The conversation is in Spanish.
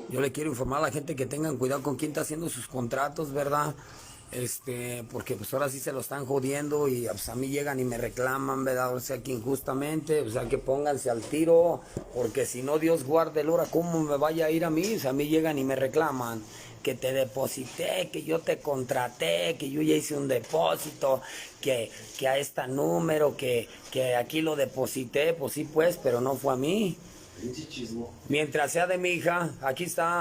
Yo le quiero informar a la gente que tengan cuidado con quién está haciendo sus contratos, ¿verdad? Porque pues ahora sí se lo están jodiendo y pues a mí llegan y me reclaman, ¿verdad? O sea que injustamente, o sea que pónganse al tiro, porque si no Dios guarde el hora, ¿cómo me vaya a ir a mí? O sea, a mí llegan y me reclaman que te deposité, que yo te contraté, que yo ya hice un depósito, que a este número, que aquí lo deposité, pues sí pues, pero no fue a mí. Mientras sea de mi hija, aquí está.